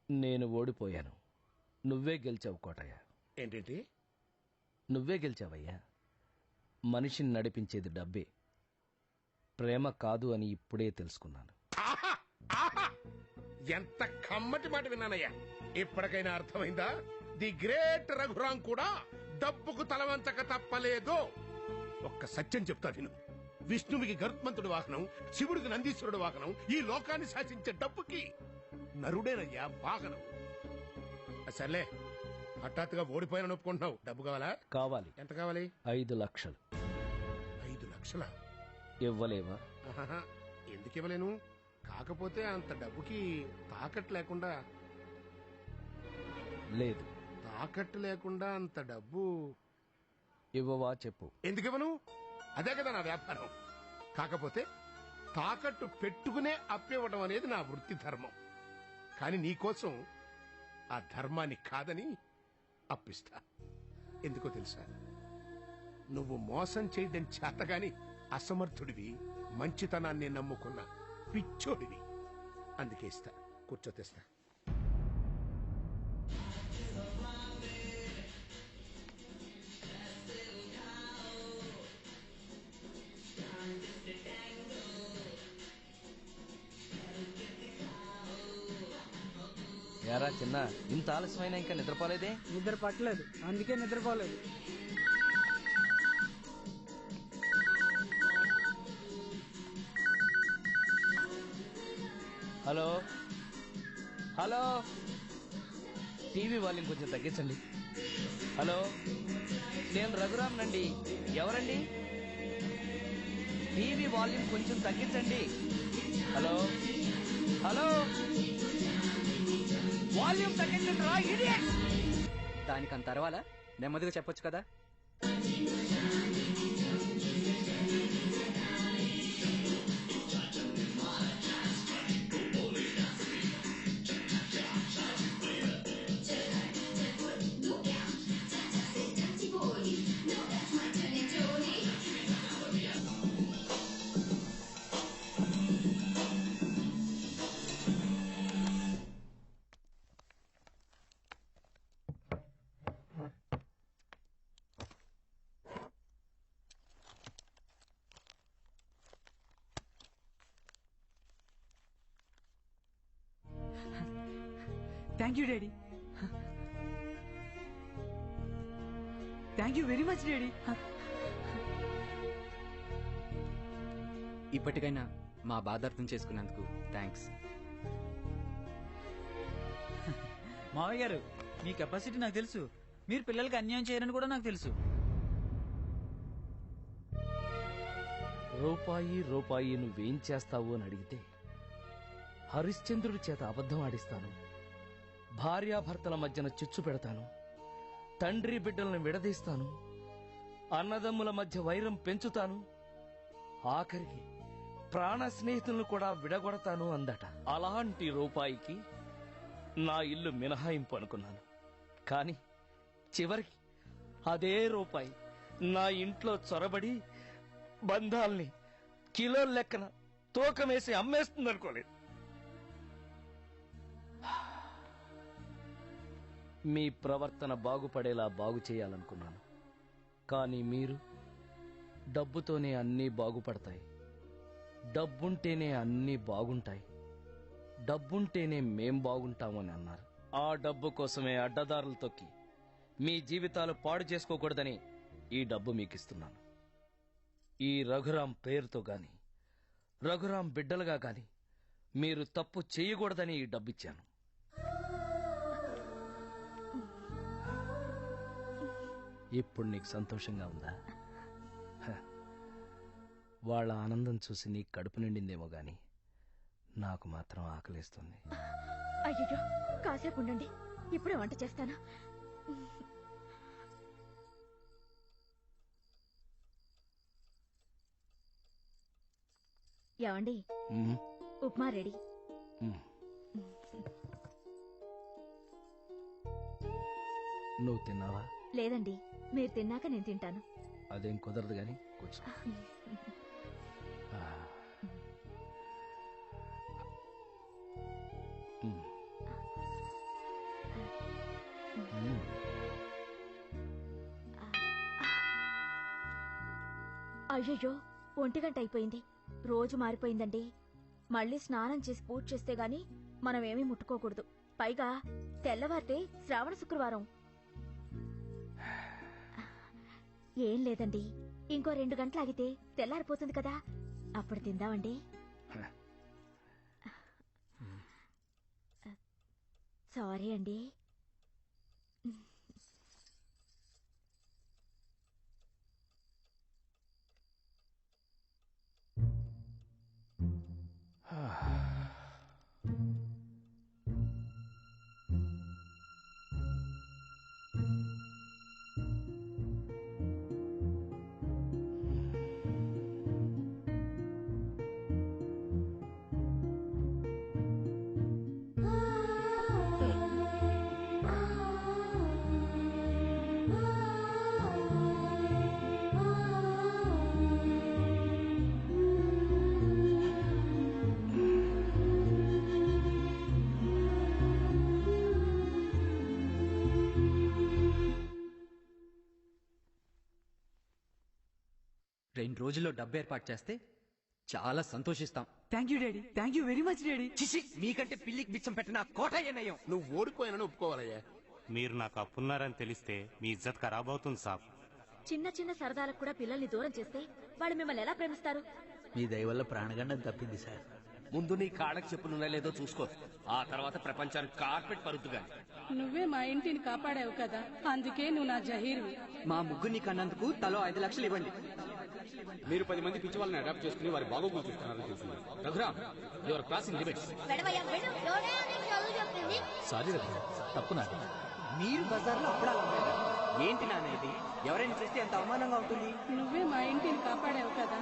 నేను ఓడిపోయాను, నువ్వే గెలిచావు కోటయ్య. ఏంటంటే? నువ్వే గెలిచావయ్యా. మనిషిని నడిపించేది డబ్బే, ప్రేమ కాదు అని ఇప్పుడే తెలుసుకున్నాను. ఎంత కమ్మటి మాట విన్నానయ్యా. ఇప్పటికైనా అర్థమైందా? ది గ్రేట్ రఘురాం కూడా డబ్బుకు తలవంచక తప్పలేదు. ఒక్క సత్యం చెప్తా విను. విష్ణువుకి గరుత్మంతుడి వాహనం, శివుడికి నందీశ్వరుడు వాహనం, ఈ లోకాన్ని శాసించే డబ్బుకి నరుడేనయ్యా వాహనం. సర్లే, హఠాత్తుగా ఓడిపోయిన ఒప్పుకుంటున్నావు. డబ్బు కావాలా? కావాలి. ఎంత కావాలి? 5 లక్షలు. 5 లక్షలా? ఇవ్వలేవా? ఎందుకు ఇవ్వలేను? కాకపోతే అంత డబ్బుకి తాకట్టు లేకుండా. లేదు. తాకట్టు లేకుండా అంత డబ్బు ఇవ్వవా చెప్పు. ఎందుకు ఇవ్వను? అదే కదా నా వ్యాపారం. కాకపోతే తాకట్టు పెట్టుకునే అప్పివ్వడం అనేది నా వృత్తి ధర్మం. కాని నీకోసం ఆ ధర్మాన్ని కాదని అప్పిస్తా. ఎందుకో తెలుసా? నువ్వు మోసం చేయడం చేతగాని అసమర్థుడివి, మంచితనాన్ని నమ్ముకున్న పిచ్చోడివి. అందుకే ఇస్తా. కూర్చో, తెస్తా. యారా చిన్న, ఇంత ఆలస్యమైనా ఇంకా నిద్రపోలేదే? నిద్ర పట్టలేదు, అందుకే నిద్రపోలేదు. హలో హలో, టీవీ వాల్యూమ్ కొంచెం తగ్గించండి. హలో, నేను రఘురామ్నండి. ఎవరండి? టీవీ వాల్యూమ్ కొంచెం తగ్గించండి. హలో హలో, వాల్యూమ్ తగ్గించండి రా ఇడియట్. దానికంత అరవాలా? నెమ్మదిగా చెప్పొచ్చు కదా. Thank you daddy. Thank you very much daddy. ఇప్పటికైనా మా బాధ అర్థం చేసుకున్నందుకు థ్యాంక్స్. మావయ్య గారు, మీ కెపాసిటీ నాకు తెలుసు. మీరు పిల్లలకి అన్యాయం చేయరని కూడా నాకు తెలుసు. రూపాయి రూపాయి నువ్వేం చేస్తావు అని అడిగితే హరిశ్చంద్రుడి చేత అబద్ధం ఆడిస్తాను, భార్యాభర్తల మధ్యన చిచ్చు పెడతాను, తండ్రి బిడ్డలను విడదీస్తాను, అన్నదమ్ముల మధ్య వైరం పెంచుతాను, ఆఖరికి ప్రాణ స్నేహితులను కూడా విడగొడతాను అందట. అలాంటి రూపాయికి నా ఇల్లు మినహాయింపు అనుకున్నాను. కాని చివరికి అదే రూపాయి నా ఇంట్లో చొరబడి బంధాల్ని కిలోల లెక్కన తూకమేసి అమ్మేస్తుందనుకోలేదు. మీ ప్రవర్తన బాగుపడేలా బాగు చేయాలనుకున్నాను. కానీ మీరు డబ్బుతోనే అన్నీ బాగుపడతాయి, డబ్బుంటేనే అన్నీ బాగుంటాయి, డబ్బుంటేనే మేం బాగుంటామని అన్నారు. ఆ డబ్బు కోసమే అడ్డదారులు తొక్కి మీ జీవితాలు పాడు చేసుకోకూడదని ఈ డబ్బు మీకిస్తున్నాను. ఈ రఘురాం పేరుతో గాని, రఘురాం బిడ్డలుగా గాని మీరు తప్పు చేయకూడదని ఈ డబ్బిచ్చాను. ఇప్పుడు నీకు సంతోషంగా ఉందా? వాళ్ళ ఆనందం చూసి నీ కడుపు నిండిందేమో గాని నాకు మాత్రం ఆకలిస్తుంది. అయ్యో, కాసేపు ఉండండి, ఇప్పుడే వంట చేస్తాను. ఏమండి, ఉప్మా రెడీ. నువ్వు తిన్నావా? లేదండి, మీరు తిన్నాక నేను తింటాను. అదేం కుదరదు గాని కూర్చో. అయ్యయ్యో 1 గంట అయిపోయింది. రోజు మారిపోయిందండి. మళ్ళీ స్నానం చేసి పూజ చేస్తే గాని మనమేమీ ముట్టుకోకూడదు. పైగా తెల్లవారితే శ్రావణ శుక్రవారం. ఏం లేదండి, ఇంకో 2 గంటలు ఆగితే తెల్లారిపోతుంది కదా, అప్పుడు తిందామండి. సారీ అండి. రెండు రోజుల్లో డబ్బు ఏర్పాటు చేస్తే చాలా సంతోషిస్తాం. Thank you daddy, thank you very much daddy. చిచి, మీకంటే పిల్లికి బిచ్చం పెట్టిన కోట నయం. నువ్వు ఓడిపోయానని ఒప్పుకోవాలయ్యా. మీరు నాకు అప్పున్నారని తెలిస్తే మీ ఇజ్జత్ ఖరాబ్ అవుతుంది సాబ్. చిన్న చిన్న సరదాలకు కూడా పిల్లల్ని దూరం చేస్తే వాళ్ళు మిమ్మల్ని ఎలా ప్రేమిస్తారు? మీ దయ వల్ల ప్రాణగండం తప్పింది సార్. ముందు నీ కాళ్ళకి చెప్పులున్నా లేదో చూసుకో, ఆ తర్వాత ప్రపంచానికి కార్పెట్ పరుద్దుగా. నువ్వే మా ఇంటిని కాపాడావు కదా, అందుకే నువ్వు నా జహీర్వి. మా ముగ్గురిని కన్నందుకు తలో 5 లక్షలు ఇవ్వండి. మీరు 10 మంది పిచ్చి వాళ్ళని అడాప్ట్ చేసుకుని వారి బాగోగులు చూస్తున్నారని తెలిసింది. Raghuram, your crossing limits. Sorry Raghu, తప్పు నాది. మీరు బజార్లో అప్పుడాలు అమ్మారా? ఏంటి నానేది? ఎవరైనా చూస్తే ఎంత అవమానంగా ఉంటుంది. నువ్వే మా ఇంటిని కాపాడావు కదా.